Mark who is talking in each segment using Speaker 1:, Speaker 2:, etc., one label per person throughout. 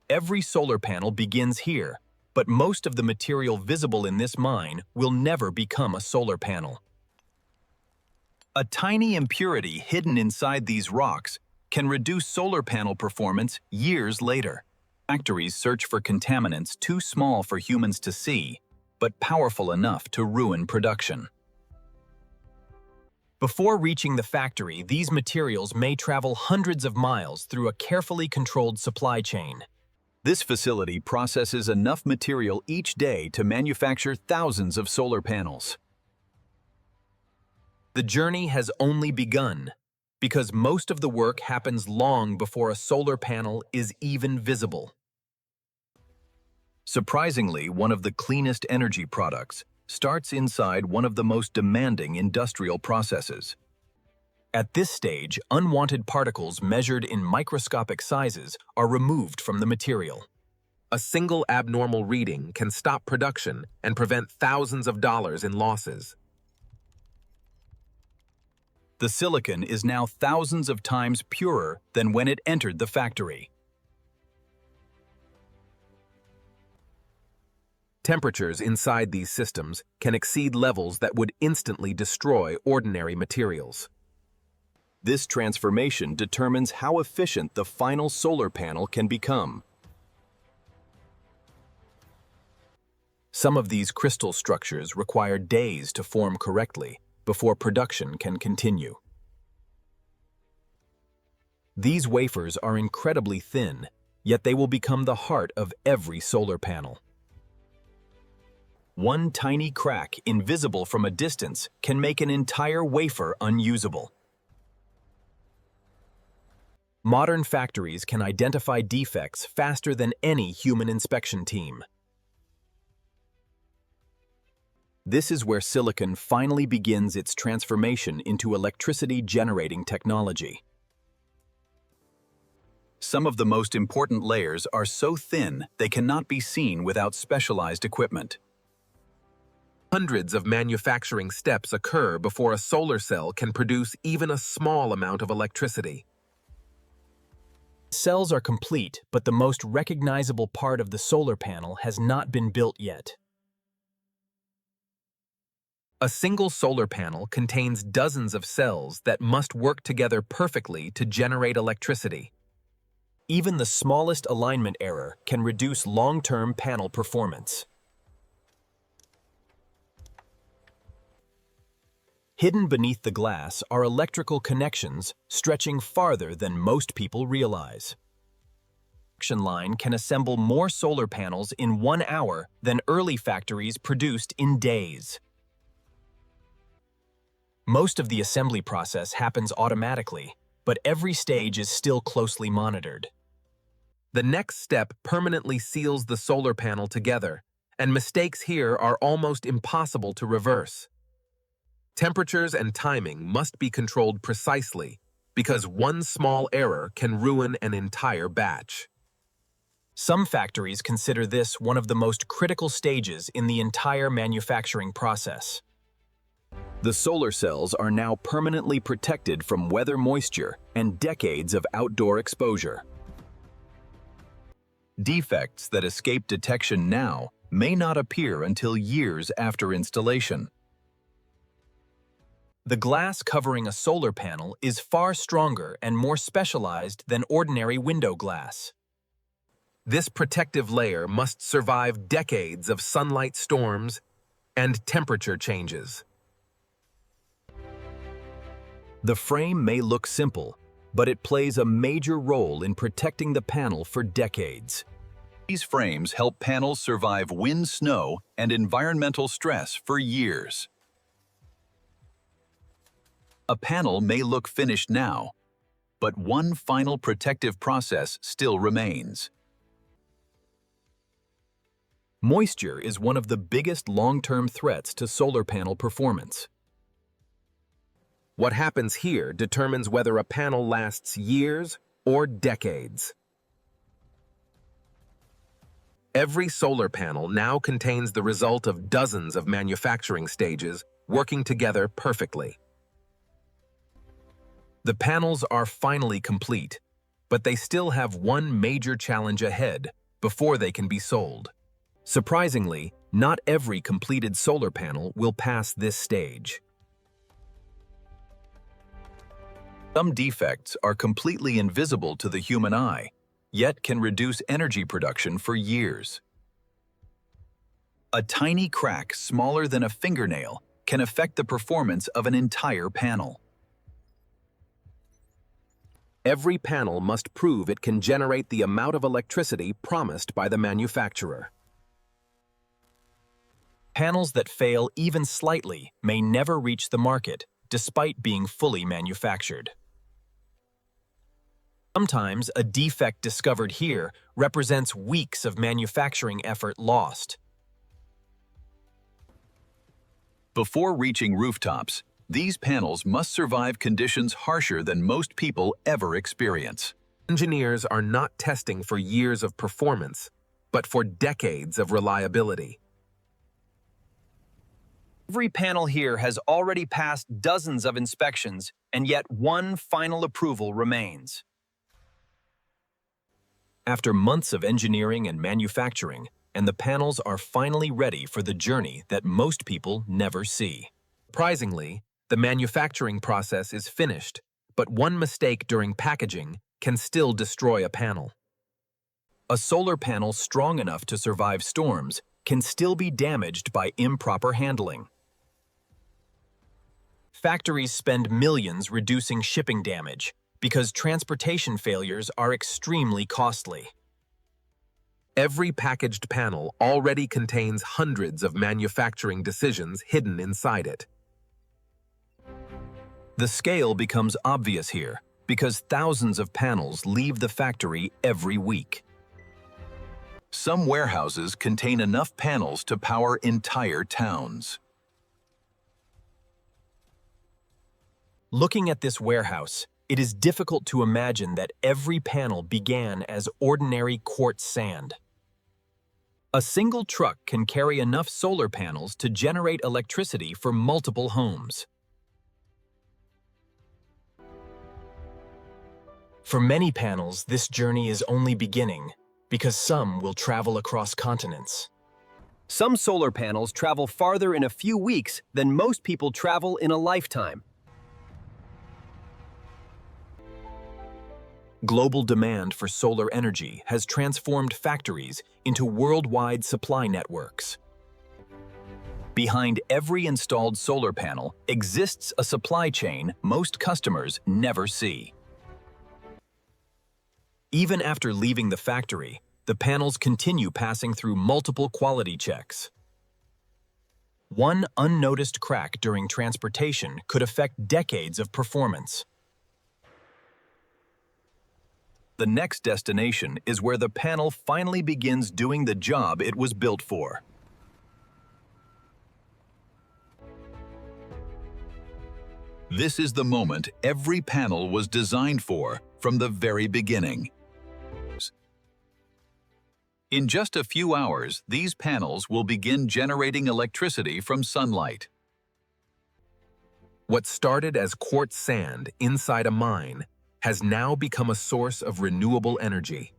Speaker 1: Every solar panel begins here, but most of the material visible in this mine will never become a solar panel. A tiny impurity hidden inside these rocks can reduce solar panel performance years later. Factories search for contaminants too small for humans to see, but powerful enough to ruin production. Before reaching the factory, these materials may travel hundreds of miles through a carefully controlled supply chain. This facility processes enough material each day to manufacture thousands of solar panels. The journey has only begun, because most of the work happens long before a solar panel is even visible. Surprisingly, one of the cleanest energy products starts inside one of the most demanding industrial processes. At this stage, unwanted particles measured in microscopic sizes are removed from the material.
Speaker 2: A single abnormal reading can stop production and prevent thousands of dollars in losses.
Speaker 1: The silicon is now thousands of times purer than when it entered the factory.
Speaker 2: Temperatures inside these systems can exceed levels that would instantly destroy ordinary materials.
Speaker 1: This transformation determines how efficient the final solar panel can become. Some of these crystal structures require days to form correctly before production can continue. These wafers are incredibly thin, yet they will become the heart of every solar panel. One tiny crack, invisible from a distance, can make an entire wafer unusable. Modern factories can identify defects faster than any human inspection team. This is where silicon finally begins its transformation into electricity-generating technology. Some of the most important layers are so thin they cannot be seen without specialized equipment.
Speaker 2: Hundreds of manufacturing steps occur before a solar cell can produce even a small amount of electricity.
Speaker 1: Cells are complete, but the most recognizable part of the solar panel has not been built yet.
Speaker 2: A single solar panel contains dozens of cells that must work together perfectly to generate electricity.
Speaker 1: Even the smallest alignment error can reduce long-term panel performance. Hidden beneath the glass are electrical connections stretching farther than most people realize. The production line can assemble more solar panels in 1 hour than early factories produced in days. Most of the assembly process happens automatically, but every stage is still closely monitored.
Speaker 2: The next step permanently seals the solar panel together, and mistakes here are almost impossible to reverse. Temperatures and timing must be controlled precisely, because one small error can ruin an entire batch.
Speaker 1: Some factories consider this one of the most critical stages in the entire manufacturing process. The solar cells are now permanently protected from weather, moisture, and decades of outdoor exposure. Defects that escape detection now may not appear until years after installation. The glass covering a solar panel is far stronger and more specialized than ordinary window glass.
Speaker 2: This protective layer must survive decades of sunlight storms and temperature changes.
Speaker 1: The frame may look simple, but it plays a major role in protecting the panel for decades. These frames help panels survive wind, snow, and environmental stress for years. A panel may look finished now, but one final protective process still remains. Moisture is one of the biggest long-term threats to solar panel performance.
Speaker 2: What happens here determines whether a panel lasts years or decades. Every solar panel now contains the result of dozens of manufacturing stages working together perfectly. The panels are finally complete, but they still have one major challenge ahead before they can be sold. Surprisingly, not every completed solar panel will pass this stage.
Speaker 1: Some defects are completely invisible to the human eye, yet can reduce energy production for years. A tiny crack smaller than a fingernail can affect the performance of an entire panel.
Speaker 2: Every panel must prove it can generate the amount of electricity promised by the manufacturer.
Speaker 1: Panels that fail even slightly may never reach the market, despite being fully manufactured. Sometimes a defect discovered here represents weeks of manufacturing effort lost. Before reaching rooftops, these panels must survive conditions harsher than most people ever experience.
Speaker 2: Engineers are not testing for years of performance, but for decades of reliability.
Speaker 1: Every panel here has already passed dozens of inspections, and yet one final approval remains. After months of engineering and manufacturing, and the panels are finally ready for the journey that most people never see.
Speaker 2: Surprisingly, the manufacturing process is finished, but one mistake during packaging can still destroy a panel.
Speaker 1: A solar panel strong enough to survive storms can still be damaged by improper handling. Factories spend millions reducing shipping damage because transportation failures are extremely costly.
Speaker 2: Every packaged panel already contains hundreds of manufacturing decisions hidden inside it.
Speaker 1: The scale becomes obvious here because thousands of panels leave the factory every week. Some warehouses contain enough panels to power entire towns. Looking at this warehouse, it is difficult to imagine that every panel began as ordinary quartz sand. A single truck can carry enough solar panels to generate electricity for multiple homes. For many panels, this journey is only beginning, because some will travel across continents. Some solar panels travel farther in a few weeks than most people travel in a lifetime. Global demand for solar energy has transformed factories into worldwide supply networks. Behind every installed solar panel exists a supply chain most customers never see. Even after leaving the factory, the panels continue passing through multiple quality checks. One unnoticed crack during transportation could affect decades of performance. The next destination is where the panel finally begins doing the job it was built for. This is the moment every panel was designed for from the very beginning. In just a few hours, these panels will begin generating electricity from sunlight.
Speaker 2: What started as quartz sand inside a mine has now become a source of renewable energy.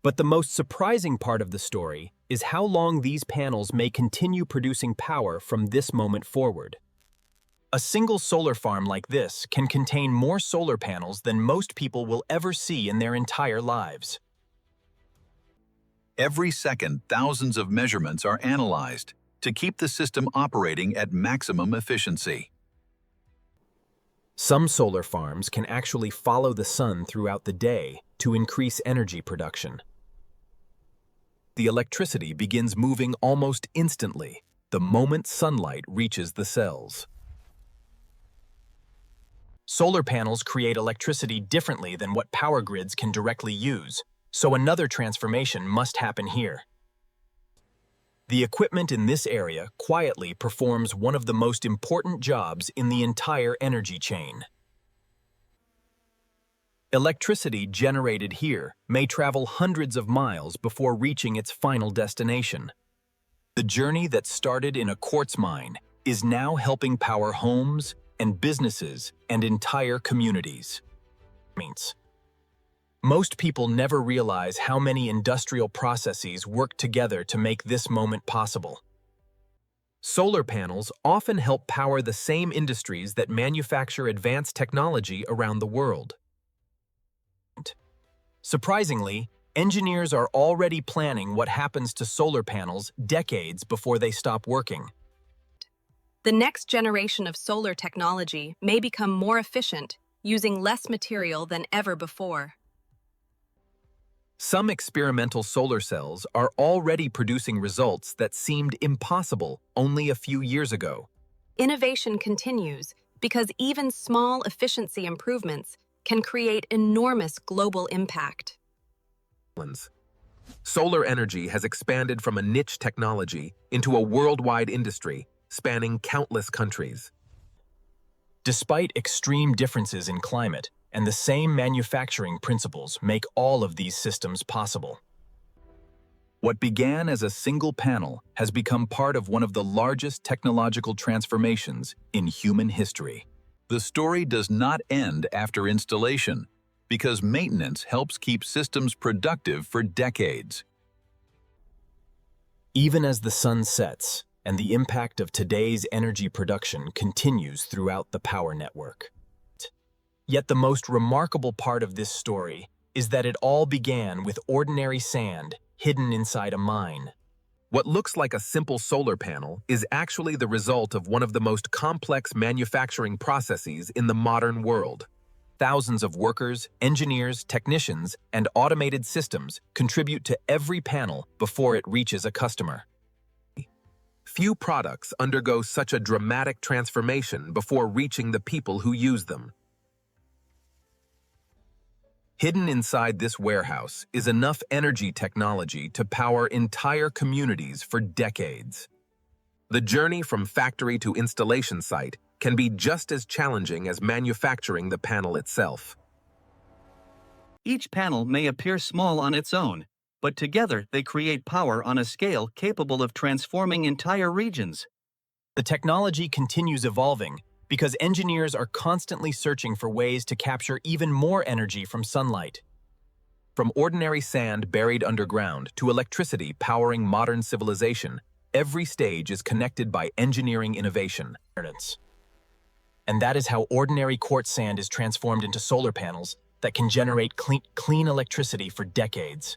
Speaker 1: But the most surprising part of the story is how long these panels may continue producing power from this moment forward. A single solar farm like this can contain more solar panels than most people will ever see in their entire lives. Every second, thousands of measurements are analyzed to keep the system operating at maximum efficiency. Some solar farms can actually follow the sun throughout the day to increase energy production. The electricity begins moving almost instantly the moment sunlight reaches the cells. Solar panels create electricity differently than what power grids can directly use, so another transformation must happen here. The equipment in this area quietly performs one of the most important jobs in the entire energy chain. Electricity generated here may travel hundreds of miles before reaching its final destination. The journey that started in a quartz mine is now helping power homes and businesses and entire communities. Most people never realize how many industrial processes work together to make this moment possible.
Speaker 2: Solar panels often help power the same industries that manufacture advanced technology around the world.
Speaker 1: Surprisingly, engineers are already planning what happens to solar panels decades before they stop working.
Speaker 3: The next generation of solar technology may become more efficient, using less material than ever before.
Speaker 2: Some experimental solar cells are already producing results that seemed impossible only a few years ago.
Speaker 3: Innovation continues because even small efficiency improvements can create enormous global impact.
Speaker 2: Solar energy has expanded from a niche technology into a worldwide industry spanning countless countries.
Speaker 1: Despite extreme differences in climate, and the same manufacturing principles make all of these systems possible. What began as a single panel has become part of one of the largest technological transformations in human history.
Speaker 4: The story does not end after installation, because maintenance helps keep systems productive for decades.
Speaker 1: Even as the sun sets, and the impact of today's energy production continues throughout the power network. Yet the most remarkable part of this story is that it all began with ordinary sand hidden inside a mine.
Speaker 2: What looks like a simple solar panel is actually the result of one of the most complex manufacturing processes in the modern world.
Speaker 1: Thousands of workers, engineers, technicians, and automated systems contribute to every panel before it reaches a customer.
Speaker 2: Few products undergo such a dramatic transformation before reaching the people who use them. Hidden inside this warehouse is enough energy technology to power entire communities for decades. The journey from factory to installation site can be just as challenging as manufacturing the panel itself.
Speaker 5: Each panel may appear small on its own, but together they create power on a scale capable of transforming entire regions.
Speaker 1: The technology continues evolving because engineers are constantly searching for ways to capture even more energy from sunlight.
Speaker 2: From ordinary sand buried underground to electricity powering modern civilization, every stage is connected by engineering innovation.
Speaker 1: And that is how ordinary quartz sand is transformed into solar panels that can generate clean electricity for decades.